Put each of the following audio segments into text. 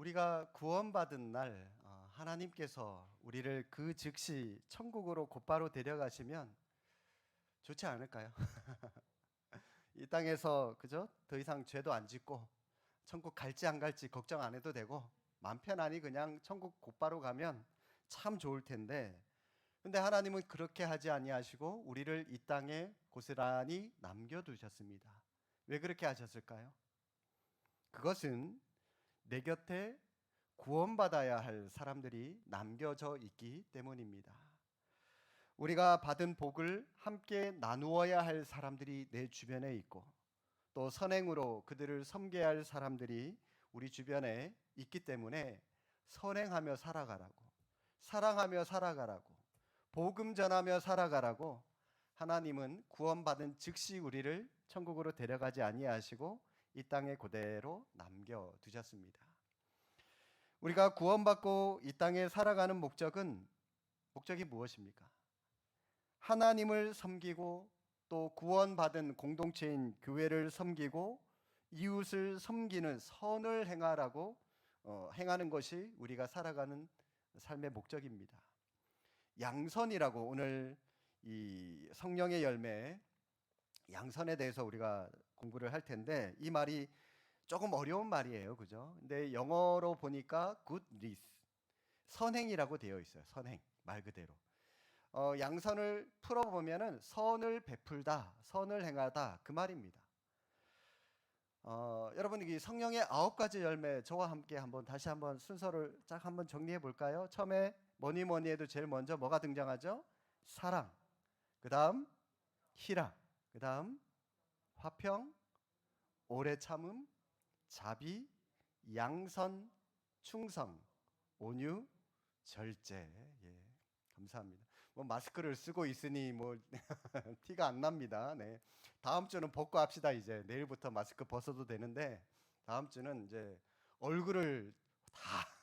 우리가 구원받은 날 하나님께서 우리를 그 즉시 천국으로 곧바로 데려가시면 좋지 않을까요? 이 땅에서 그죠? 더 이상 죄도 안 짓고 천국 갈지 안 갈지 걱정 안 해도 되고 맘 편하니 그냥 천국 곧바로 가면 참 좋을 텐데, 근데 하나님은 그렇게 하지 아니하시고 우리를 이 땅에 고스란히 남겨두셨습니다. 왜 그렇게 하셨을까요? 그것은 내 곁에 구원받아야 할 사람들이 남겨져 있기 때문입니다. 우리가 받은 복을 함께 나누어야 할 사람들이 내 주변에 있고, 또 선행으로 그들을 섬겨야 할 사람들이 우리 주변에 있기 때문에 선행하며 살아가라고, 사랑하며 살아가라고, 복음 전하며 살아가라고 하나님은 구원받은 즉시 우리를 천국으로 데려가지 아니하시고 이 땅에 그대로 남겨두셨습니다. 우리가 구원받고 이 땅에 살아가는 목적이 무엇입니까? 하나님을 섬기고 또 구원받은 공동체인 교회를 섬기고 이웃을 섬기는 선을 행하는 것이 우리가 살아가는 삶의 목적입니다. 양선이라고, 오늘 이 성령의 열매 양선에 대해서 우리가 공부를 할 텐데, 이 말이 조금 어려운 말이에요, 그죠? 근데 영어로 보니까 good deeds, 선행이라고 되어 있어요. 선행, 말 그대로. 양선을 풀어보면은 선을 베풀다, 선을 행하다, 그 말입니다. 여러분, 이 성령의 9가지 열매, 저와 함께 다시 한번 순서를 쫙 한번 정리해 볼까요? 처음에 뭐니 해도 제일 먼저 뭐가 등장하죠? 사랑, 그 다음 희락, 그 다음 화평, 오래 참음, 자비, 양선, 충성, 온유, 절제. 예, 감사합니다. 마스크를 쓰고 있으니 티가 안 납니다. 네, 다음 주는 벗고 합시다. 이제 내일부터 마스크 벗어도 되는데, 다음 주는 이제 얼굴을 다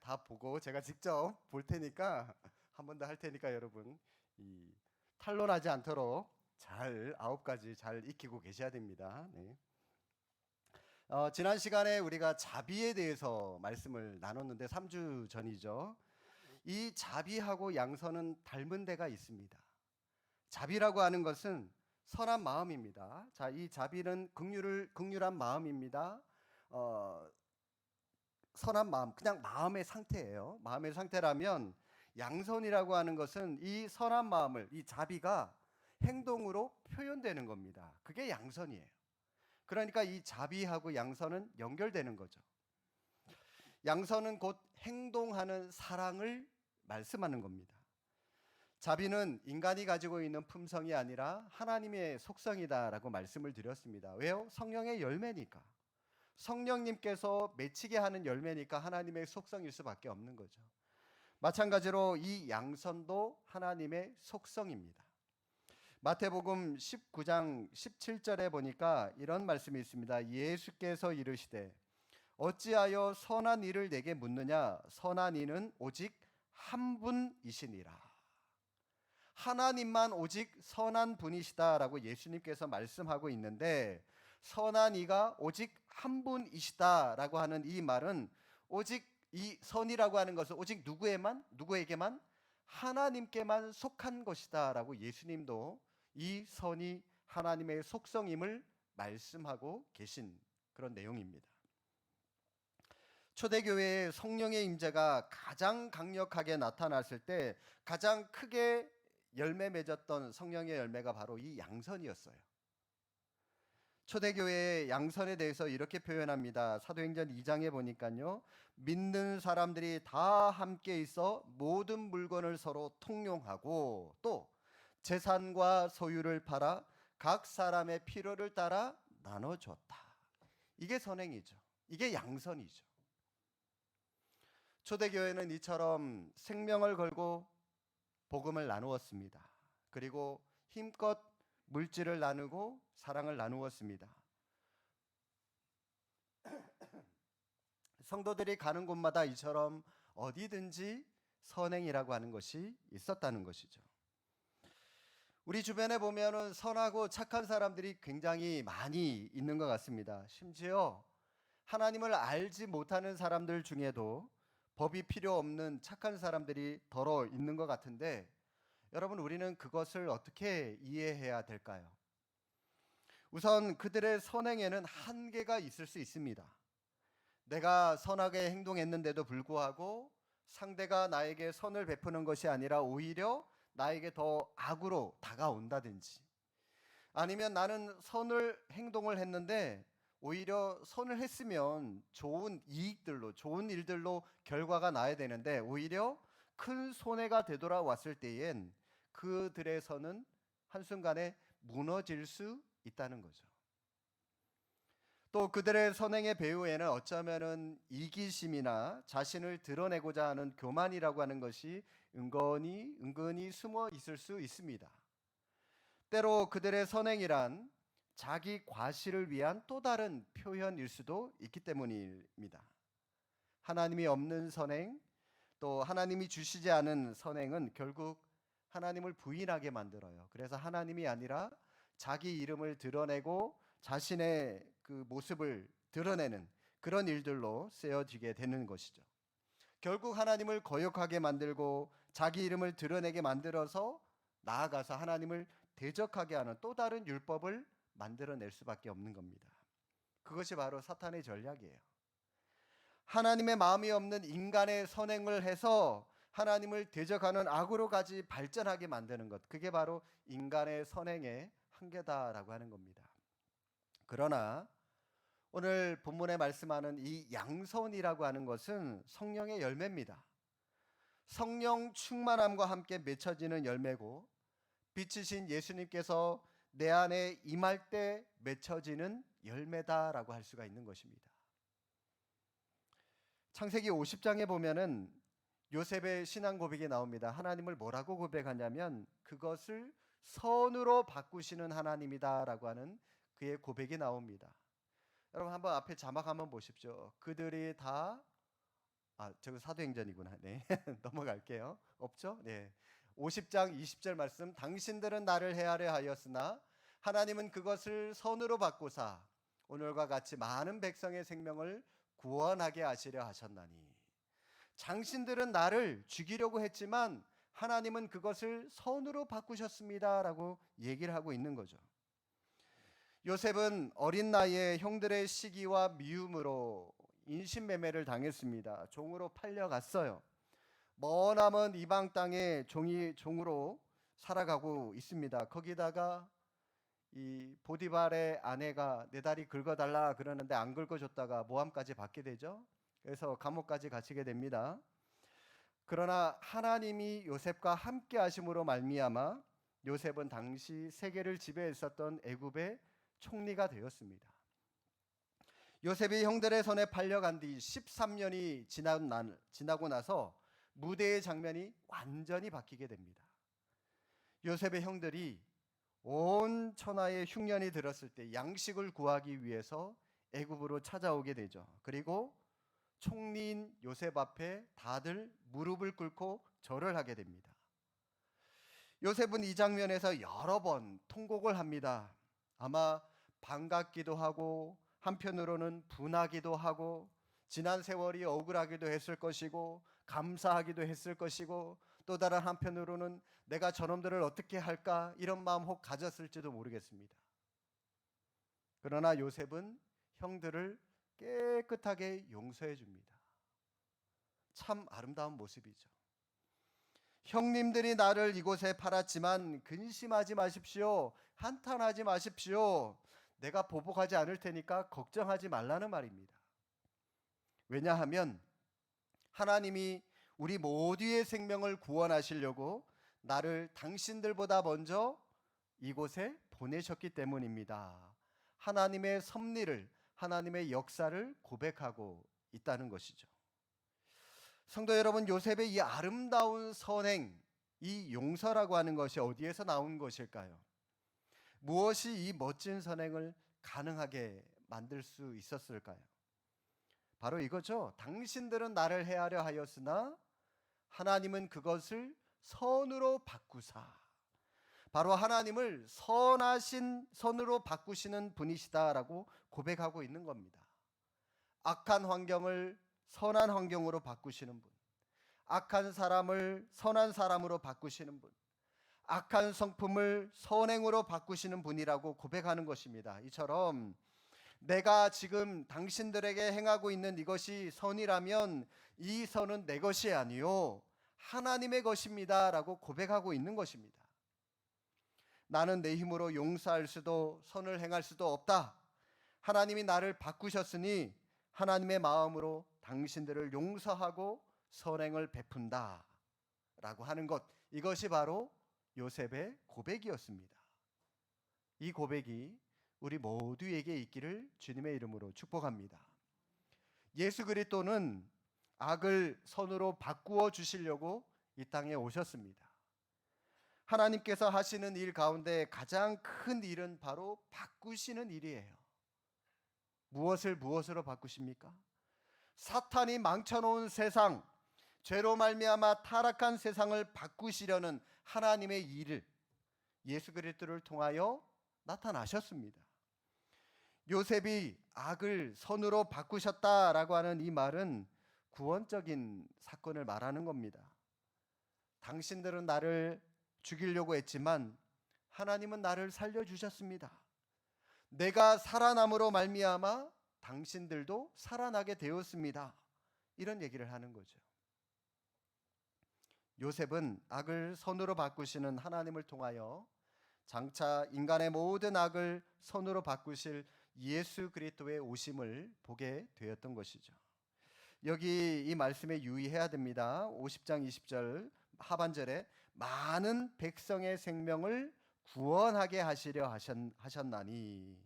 다 보고 제가 직접 볼 테니까, 한 번 더 할 테니까 여러분 이 탄로나지 않도록 잘 9가지 잘 익히고 계셔야 됩니다. 네. 지난 시간에 우리가 자비에 대해서 말씀을 나눴는데, 3주 전이죠. 이 자비하고 양선은 닮은 데가 있습니다. 자비라고 하는 것은 선한 마음입니다. 자, 이 자비는 긍휼한 마음입니다. 선한 마음, 그냥 마음의 상태예요. 마음의 상태라면, 양선이라고 하는 것은 이 선한 마음을, 이 자비가 행동으로 표현되는 겁니다. 그게 양선이에요. 그러니까 이 자비하고 양선은 연결되는 거죠. 양선은 곧 행동하는 사랑을 말씀하는 겁니다. 자비는 인간이 가지고 있는 품성이 아니라 하나님의 속성이다라고 말씀을 드렸습니다. 왜요? 성령의 열매니까. 성령님께서 맺히게 하는 열매니까 하나님의 속성일 수밖에 없는 거죠. 마찬가지로 이 양선도 하나님의 속성입니다. 마태복음 19장 17절에 보니까 이런 말씀이 있습니다. 예수께서 이르시되 어찌하여 선한 이를 내게 묻느냐? 선한 이는 오직 한 분이시니라. 하나님만 오직 선한 분이시다라고 예수님께서 말씀하고 있는데, 선한 이가 오직 한 분이시다라고 하는 이 말은, 오직 이 선이라고 하는 것은 오직 누구에게만 하나님께만 속한 것이다라고 예수님도 이 선이 하나님의 속성임을 말씀하고 계신 그런 내용입니다. 초대교회의 성령의 임재가 가장 강력하게 나타났을 때 가장 크게 열매 맺었던 성령의 열매가 바로 이 양선이었어요. 초대교회의 양선에 대해서 이렇게 표현합니다. 사도행전 2장에 보니까요, 믿는 사람들이 다 함께 있어 모든 물건을 서로 통용하고, 또 재산과 소유를 팔아 각 사람의 필요를 따라 나눠줬다. 이게 선행이죠. 이게 양선이죠. 초대교회는 이처럼 생명을 걸고 복음을 나누었습니다. 그리고 힘껏 물질을 나누고 사랑을 나누었습니다. 성도들이 가는 곳마다 이처럼 어디든지 선행이라고 하는 것이 있었다는 것이죠. 우리 주변에 보면은 선하고 착한 사람들이 굉장히 많이 있는 것 같습니다. 심지어 하나님을 알지 못하는 사람들 중에도 법이 필요 없는 착한 사람들이 더러 있는 것 같은데, 여러분, 우리는 그것을 어떻게 이해해야 될까요? 우선 그들의 선행에는 한계가 있을 수 있습니다. 내가 선하게 행동했는데도 불구하고 상대가 나에게 선을 베푸는 것이 아니라 오히려 나에게 더 악으로 다가온다든지, 아니면 나는 선을 행동을 했는데 오히려 선을 했으면 좋은 이익들로, 좋은 일들로 결과가 나야 되는데 오히려 큰 손해가 되돌아왔을 때엔 그들의 선은 한순간에 무너질 수 있다는 거죠. 또 그들의 선행의 배후에는 어쩌면은 이기심이나 자신을 드러내고자 하는 교만이라고 하는 것이 은근히 숨어 있을 수 있습니다. 때로 그들의 선행이란 자기 과시를 위한 또 다른 표현일 수도 있기 때문입니다. 하나님이 없는 선행, 또 하나님이 주시지 않은 선행은 결국 하나님을 부인하게 만들어요. 그래서 하나님이 아니라 자기 이름을 드러내고 자신의 그 모습을 드러내는 그런 일들로 쓰여지게 되는 것이죠. 결국 하나님을 거역하게 만들고 자기 이름을 드러내게 만들어서 나아가서 하나님을 대적하게 하는 또 다른 율법을 만들어낼 수밖에 없는 겁니다. 그것이 바로 사탄의 전략이에요. 하나님의 마음이 없는 인간의 선행을 해서 하나님을 대적하는 악으로까지 발전하게 만드는 것, 그게 바로 인간의 선행의 한계다라고 하는 겁니다. 그러나 오늘 본문에 말씀하는 이 양선이라고 하는 것은 성령의 열매입니다. 성령 충만함과 함께 맺혀지는 열매고, 빛이신 예수님께서 내 안에 임할 때 맺혀지는 열매다라고 할 수가 있는 것입니다. 창세기 50장에 보면은 요셉의 신앙 고백이 나옵니다. 하나님을 뭐라고 고백하냐면 그것을 선으로 바꾸시는 하나님이다라고 하는 그의 고백이 나옵니다. 여러분 한번 앞에 자막 한번 보십시오. 그들이 다 저거 사도행전이구나. 네. 넘어갈게요. 없죠? 네. 50장 20절 말씀, 당신들은 나를 헤아려 하였으나 하나님은 그것을 선으로 바꾸사 오늘과 같이 많은 백성의 생명을 구원하게 하시려 하셨나니. 당신들은 나를 죽이려고 했지만 하나님은 그것을 선으로 바꾸셨습니다라고 얘기를 하고 있는 거죠. 요셉은 어린 나이에 형들의 시기와 미움으로 인신매매를 당했습니다. 종으로 팔려갔어요. 머나먼 이방 땅에 종으로 살아가고 있습니다. 거기다가 이 보디발의 아내가 내 다리 긁어달라 그러는데 안 긁어줬다가 모함까지 받게 되죠. 그래서 감옥까지 갇히게 됩니다. 그러나 하나님이 요셉과 함께 하심으로 말미암아 요셉은 당시 세계를 지배했었던 애굽의 총리가 되었습니다. 요셉이 형들의 손에 팔려간 뒤 13년이 지나고 나서 무대의 장면이 완전히 바뀌게 됩니다. 요셉의 형들이 온 천하의 흉년이 들었을 때 양식을 구하기 위해서 애굽으로 찾아오게 되죠. 그리고 총리인 요셉 앞에 다들 무릎을 꿇고 절을 하게 됩니다. 요셉은 이 장면에서 여러 번 통곡을 합니다. 아마 반갑기도 하고 한편으로는 분하기도 하고 지난 세월이 억울하기도 했을 것이고 감사하기도 했을 것이고 또 다른 한편으로는 내가 저놈들을 어떻게 할까 이런 마음 혹 가졌을지도 모르겠습니다. 그러나 요셉은 형들을 깨끗하게 용서해 줍니다. 참 아름다운 모습이죠. 형님들이 나를 이곳에 팔았지만 근심하지 마십시오. 한탄하지 마십시오. 내가 보복하지 않을 테니까 걱정하지 말라는 말입니다. 왜냐하면 하나님이 우리 모두의 생명을 구원하시려고 나를 당신들보다 먼저 이곳에 보내셨기 때문입니다. 하나님의 섭리를, 하나님의 역사를 고백하고 있다는 것이죠. 성도 여러분, 요셉의 이 아름다운 선행, 이 용서라고 하는 것이 어디에서 나온 것일까요? 무엇이 이 멋진 선행을 가능하게 만들 수 있었을까요? 바로 이거죠. 당신들은 나를 헤아려 하였으나 하나님은 그것을 선으로 바꾸사. 바로 하나님을 선하신 선으로 바꾸시는 분이시다라고 고백하고 있는 겁니다. 악한 환경을 선한 환경으로 바꾸시는 분, 악한 사람을 선한 사람으로 바꾸시는 분, 악한 성품을 선행으로 바꾸시는 분이라고 고백하는 것입니다. 이처럼 내가 지금 당신들에게 행하고 있는 이것이 선이라면 이 선은 내 것이 아니요 하나님의 것입니다 라고 고백하고 있는 것입니다. 나는 내 힘으로 용서할 수도 선을 행할 수도 없다. 하나님이 나를 바꾸셨으니 하나님의 마음으로 당신들을 용서하고 선행을 베푼다 라고 하는 것, 이것이 바로 요셉의 고백이었습니다. 이 고백이 우리 모두에게 있기를 주님의 이름으로 축복합니다. 예수 그리스도는 악을 선으로 바꾸어 주시려고 이 땅에 오셨습니다. 하나님께서 하시는 일 가운데 가장 큰 일은 바로 바꾸시는 일이에요. 무엇을 무엇으로 바꾸십니까? 사탄이 망쳐놓은 세상, 죄로 말미암아 타락한 세상을 바꾸시려는 하나님의 일을 예수 그리스도를 통하여 나타나셨습니다. 요셉이 악을 선으로 바꾸셨다라고 하는 이 말은 구원적인 사건을 말하는 겁니다. 당신들은 나를 죽이려고 했지만 하나님은 나를 살려주셨습니다. 내가 살아남으로 말미암아 당신들도 살아나게 되었습니다. 이런 얘기를 하는 거죠. 요셉은 악을 선으로 바꾸시는 하나님을 통하여 장차 인간의 모든 악을 선으로 바꾸실 예수 그리스도의 오심을 보게 되었던 것이죠. 여기 이 말씀에 유의해야 됩니다. 50장 20절 하반절에 많은 백성의 생명을 구원하게 하시려 하셨나니,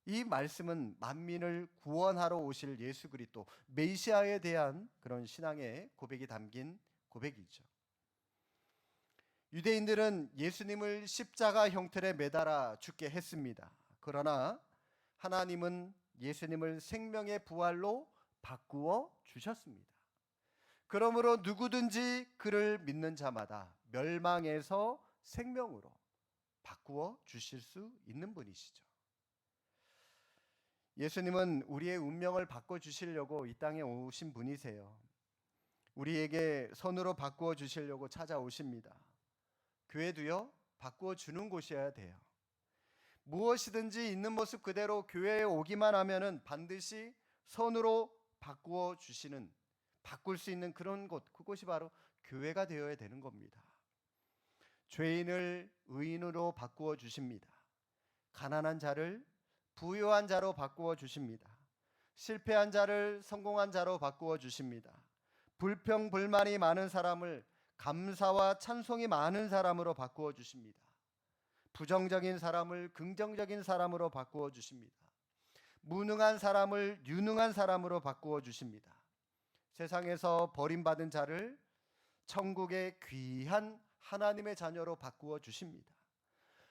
이 말씀은 만민을 구원하러 오실 예수 그리스도 메시아에 대한 그런 신앙의 고백이 담긴 고백이죠. 유대인들은 예수님을 십자가 형틀에 매달아 죽게 했습니다. 그러나 하나님은 예수님을 생명의 부활로 바꾸어 주셨습니다. 그러므로 누구든지 그를 믿는 자마다 멸망에서 생명으로 바꾸어 주실 수 있는 분이시죠. 예수님은 우리의 운명을 바꿔 주시려고 이 땅에 오신 분이세요. 우리에게 선으로 바꾸어 주시려고 찾아오십니다. 교회도요, 바꾸어 주는 곳이어야 돼요. 무엇이든지 있는 모습 그대로 교회에 오기만 하면은 반드시 선으로 바꾸어 주시는, 바꿀 수 있는 그런 곳, 그곳이 바로 교회가 되어야 되는 겁니다. 죄인을 의인으로 바꾸어 주십니다. 가난한 자를 부유한 자로 바꾸어 주십니다. 실패한 자를 성공한 자로 바꾸어 주십니다. 불평 불만이 많은 사람을 감사와 찬송이 많은 사람으로 바꾸어 주십니다. 부정적인 사람을 긍정적인 사람으로 바꾸어 주십니다. 무능한 사람을 유능한 사람으로 바꾸어 주십니다. 세상에서 버림받은 자를 천국의 귀한 하나님의 자녀로 바꾸어 주십니다.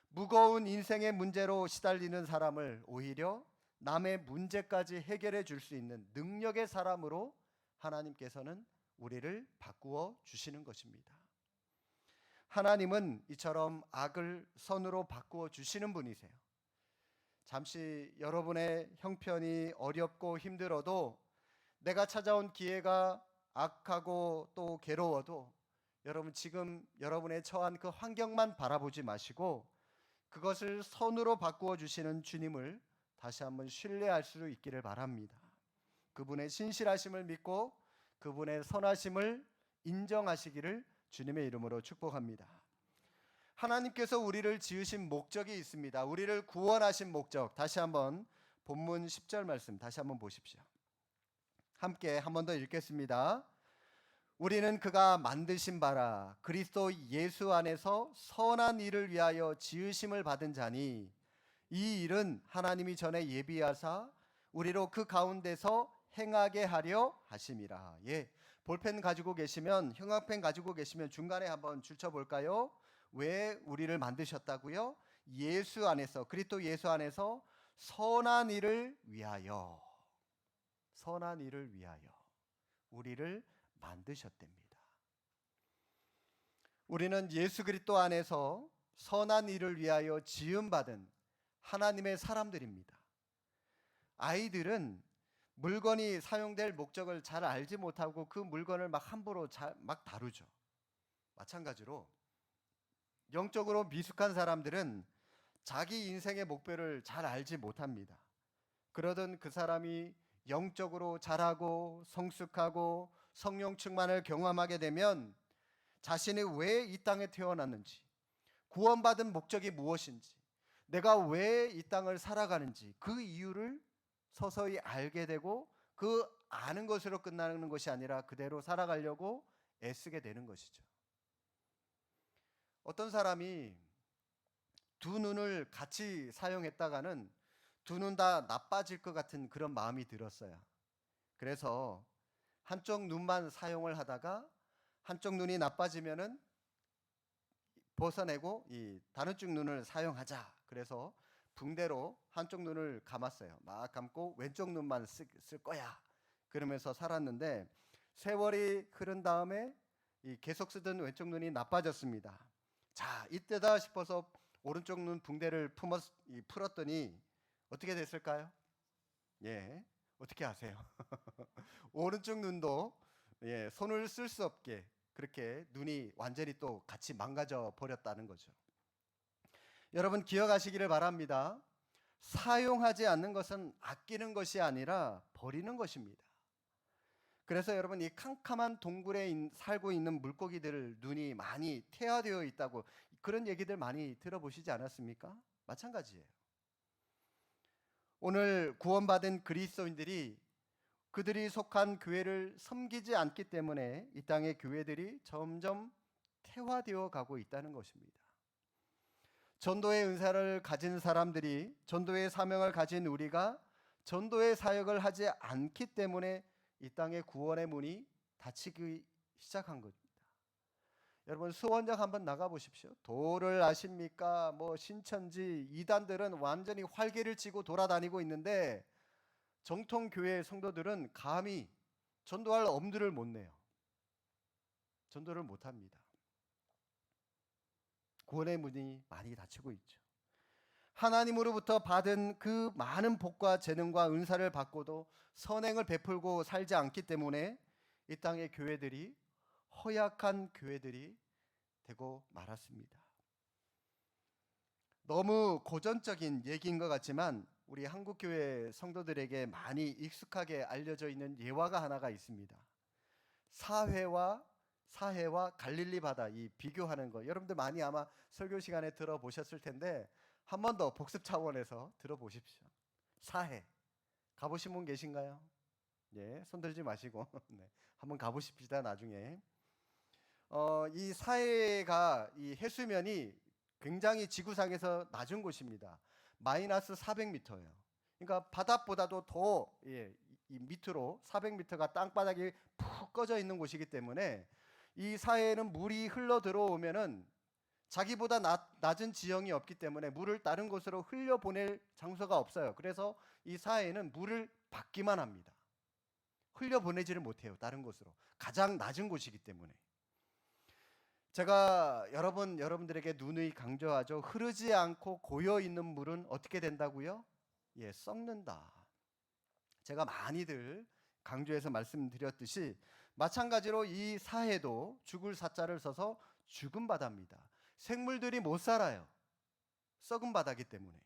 무거운 인생의 문제로 시달리는 사람을 오히려 남의 문제까지 해결해 줄 수 있는 능력의 사람으로 하나님께서는 우리를 바꾸어 주시는 것입니다. 하나님은 이처럼 악을 선으로 바꾸어 주시는 분이세요. 잠시 여러분의 형편이 어렵고 힘들어도, 내가 찾아온 기회가 악하고 또 괴로워도, 여러분 지금 여러분의 처한 그 환경만 바라보지 마시고 그것을 선으로 바꾸어 주시는 주님을 다시 한번 신뢰할 수 있기를 바랍니다. 그분의 신실하심을 믿고 그분의 선하심을 인정하시기를 주님의 이름으로 축복합니다. 하나님께서 우리를 지으신 목적이 있습니다. 우리를 구원하신 목적, 다시 한번 본문 10절 말씀 다시 한번 보십시오. 함께 한 번 더 읽겠습니다. 우리는 그가 만드신 바라 그리스도 예수 안에서 선한 일을 위하여 지으심을 받은 자니, 이 일은 하나님이 전에 예비하사 우리로 그 가운데서 행하게 하려 하심이라. 예, 볼펜 가지고 계시면, 형광펜 가지고 계시면 중간에 한번 줄쳐 볼까요? 왜 우리를 만드셨다고요? 예수 안에서, 그리스도 예수 안에서 선한 일을 위하여, 선한 일을 위하여 우리를 만드셨답니다. 우리는 예수 그리스도 안에서 선한 일을 위하여 지음받은 하나님의 사람들입니다. 아이들은 물건이 사용될 목적을 잘 알지 못하고 그 물건을 막 함부로 막 다루죠. 마찬가지로 영적으로 미숙한 사람들은 자기 인생의 목표를 잘 알지 못합니다. 그러던 그 사람이 영적으로 자라고 성숙하고 성령 충만을 경험하게 되면 자신이 왜 이 땅에 태어났는지, 구원받은 목적이 무엇인지, 내가 왜 이 땅을 살아가는지 그 이유를 서서히 알게 되고 그 아는 것으로 끝나는 것이 아니라 그대로 살아가려고 애쓰게 되는 것이죠. 어떤 사람이 두 눈을 같이 사용했다가는 두 눈 다 나빠질 것 같은 그런 마음이 들었어요. 그래서 한쪽 눈만 사용을 하다가 한쪽 눈이 나빠지면은 벗어내고 이 다른 쪽 눈을 사용하자. 그래서 붕대로 한쪽 눈을 감았어요. 막 감고 왼쪽 눈만 쓸 거야. 그러면서 살았는데 세월이 흐른 다음에 이 계속 쓰던 왼쪽 눈이 나빠졌습니다. 자, 이때다 싶어서 오른쪽 눈 붕대를 풀었더니 어떻게 됐을까요? 예, 어떻게 아세요? 오른쪽 눈도 손을 쓸 수 없게 그렇게 눈이 완전히 또 같이 망가져 버렸다는 거죠. 여러분 기억하시기를 바랍니다. 사용하지 않는 것은 아끼는 것이 아니라 버리는 것입니다. 그래서 여러분 이 캄캄한 동굴에 살고 있는 물고기들 눈이 많이 태화되어 있다고 그런 얘기들 많이 들어보시지 않았습니까? 마찬가지예요. 오늘 구원받은 그리스도인들이 그들이 속한 교회를 섬기지 않기 때문에 이 땅의 교회들이 점점 태화되어 가고 있다는 것입니다. 전도의 은사를 가진 사람들이, 전도의 사명을 가진 우리가 전도의 사역을 하지 않기 때문에 이 땅의 구원의 문이 닫히기 시작한 겁니다. 여러분 수원장 한번 나가 보십시오. 도를 아십니까? 뭐 신천지 이단들은 완전히 활개를 치고 돌아다니고 있는데 정통 교회 성도들은 감히 전도할 엄두를 못 내요. 전도를 못 합니다. 구원의 문이 많이 닫히고 있죠. 하나님으로부터 받은 그 많은 복과 재능과 은사를 받고도 선행을 베풀고 살지 않기 때문에 이 땅의 교회들이 허약한 교회들이 되고 말았습니다. 너무 고전적인 얘기인 것 같지만 우리 한국교회 성도들에게 많이 익숙하게 알려져 있는 예화가 하나가 있습니다. 사해와 갈릴리 바다 이 비교하는 거 여러분들 많이 아마 설교 시간에 들어보셨을 텐데 한 번 더 복습 차원에서 들어보십시오. 사해 가보신 분 계신가요? 예, 손 들지 마시고 네, 한번 가보십시다. 나중에 이 사해가 이 해수면이 굉장히 지구상에서 낮은 곳입니다. 마이너스 400m예요. 그러니까 바닥보다도 더 이 밑으로 400m가 땅바닥이 푹 꺼져 있는 곳이기 때문에 이 사해에는 물이 흘러 들어오면은 자기보다 낮은 지형이 없기 때문에 물을 다른 곳으로 흘려보낼 장소가 없어요. 그래서 이 사해에는 물을 받기만 합니다. 흘려보내지를 못해요. 다른 곳으로. 가장 낮은 곳이기 때문에. 제가 여러분들에게 누누이 강조하죠. 흐르지 않고 고여 있는 물은 어떻게 된다고요? 예, 썩는다. 제가 많이들 강조해서 말씀드렸듯이 마찬가지로 이 사해도 죽을 사자를 써서 죽은 바다입니다. 생물들이 못 살아요. 썩은 바다기 때문에.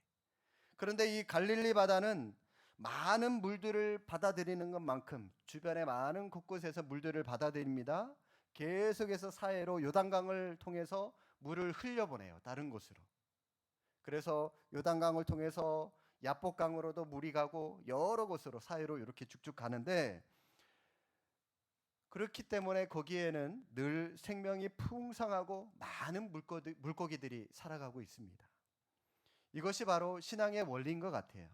그런데 이 갈릴리 바다는 많은 물들을 받아들이는 것만큼 주변의 많은 곳곳에서 물들을 받아들입니다. 계속해서 사해로 요단강을 통해서 물을 흘려보내요. 다른 곳으로. 그래서 요단강을 통해서 야복강으로도 물이 가고 여러 곳으로 사해로 이렇게 쭉쭉 가는데 그렇기 때문에 거기에는 늘 생명이 풍성하고 많은 물고기들이 살아가고 있습니다. 이것이 바로 신앙의 원리인 것 같아요.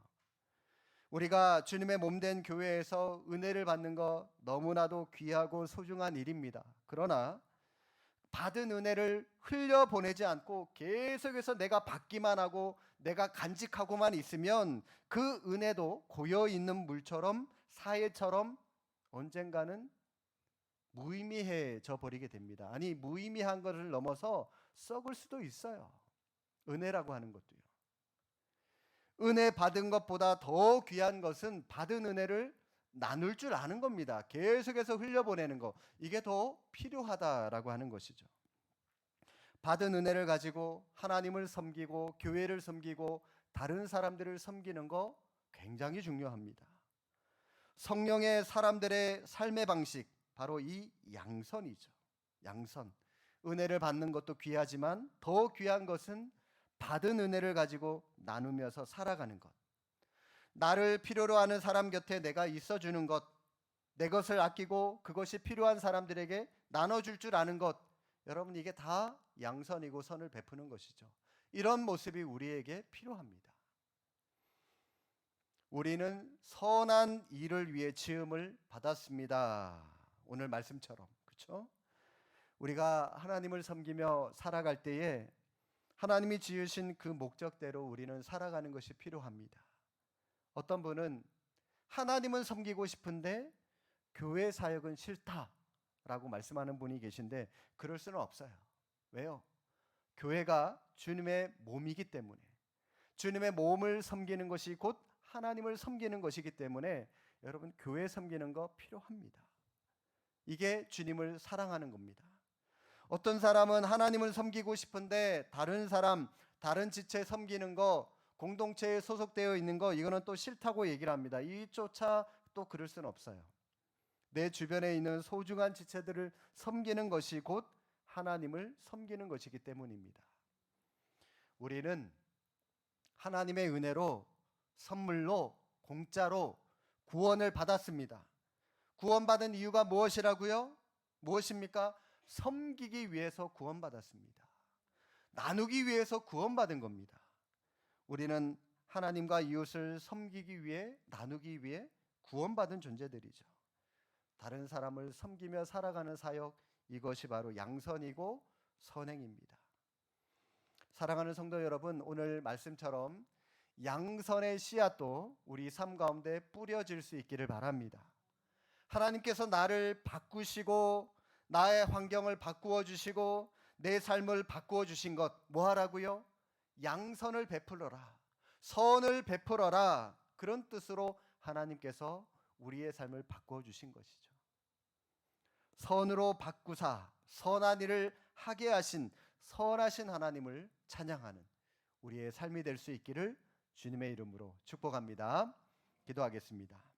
우리가 주님의 몸된 교회에서 은혜를 받는 것 너무나도 귀하고 소중한 일입니다. 그러나 받은 은혜를 흘려보내지 않고 계속해서 내가 받기만 하고 내가 간직하고만 있으면 그 은혜도 고여있는 물처럼 사해처럼 언젠가는 무의미해져 버리게 됩니다. 아니 무의미한 것을 넘어서 썩을 수도 있어요. 은혜라고 하는 것도요. 은혜 받은 것보다 더 귀한 것은 받은 은혜를 나눌 줄 아는 겁니다. 계속해서 흘려보내는 거, 이게 더 필요하다라고 하는 것이죠. 받은 은혜를 가지고 하나님을 섬기고 교회를 섬기고 다른 사람들을 섬기는 거 굉장히 중요합니다. 성령의 사람들의 삶의 방식, 바로 이 양선이죠. 양선. 은혜를 받는 것도 귀하지만 더 귀한 것은 받은 은혜를 가지고 나누면서 살아가는 것. 나를 필요로 하는 사람 곁에 내가 있어주는 것, 내 것을 아끼고 그것이 필요한 사람들에게 나눠줄 줄 아는 것, 여러분, 이게 다 양선이고 선을 베푸는 것이죠. 이런 모습이 우리에게 필요합니다. 우리는 선한 일을 위해 지음을 받았습니다. 오늘 말씀처럼, 그렇죠? 우리가 하나님을 섬기며 살아갈 때에 하나님이 지으신 그 목적대로 우리는 살아가는 것이 필요합니다. 어떤 분은 하나님은 섬기고 싶은데 교회 사역은 싫다라고 말씀하는 분이 계신데, 그럴 수는 없어요. 왜요? 교회가 주님의 몸이기 때문에, 주님의 몸을 섬기는 것이 곧 하나님을 섬기는 것이기 때문에 여러분, 교회 섬기는 거 필요합니다. 이게 주님을 사랑하는 겁니다. 어떤 사람은 하나님을 섬기고 싶은데 다른 사람, 다른 지체 섬기는 거, 공동체에 소속되어 있는 거, 이거는 또 싫다고 얘기를 합니다. 이조차 또 그럴 수는 없어요. 내 주변에 있는 소중한 지체들을 섬기는 것이 곧 하나님을 섬기는 것이기 때문입니다. 우리는 하나님의 은혜로, 선물로, 공짜로 구원을 받았습니다. 구원받은 이유가 무엇이라고요? 무엇입니까? 섬기기 위해서 구원받았습니다. 나누기 위해서 구원받은 겁니다. 우리는 하나님과 이웃을 섬기기 위해, 나누기 위해 구원받은 존재들이죠. 다른 사람을 섬기며 살아가는 사역, 이것이 바로 양선이고 선행입니다. 사랑하는 성도 여러분, 오늘 말씀처럼 양선의 씨앗도 우리 삶 가운데 뿌려질 수 있기를 바랍니다. 하나님께서 나를 바꾸시고 나의 환경을 바꾸어 주시고 내 삶을 바꾸어 주신 것, 뭐 하라고요? 양선을 베풀어라, 선을 베풀어라, 그런 뜻으로 하나님께서 우리의 삶을 바꾸어 주신 것이죠. 선으로 바꾸사 선한 일을 하게 하신 선하신 하나님을 찬양하는 우리의 삶이 될 수 있기를 주님의 이름으로 축복합니다. 기도하겠습니다.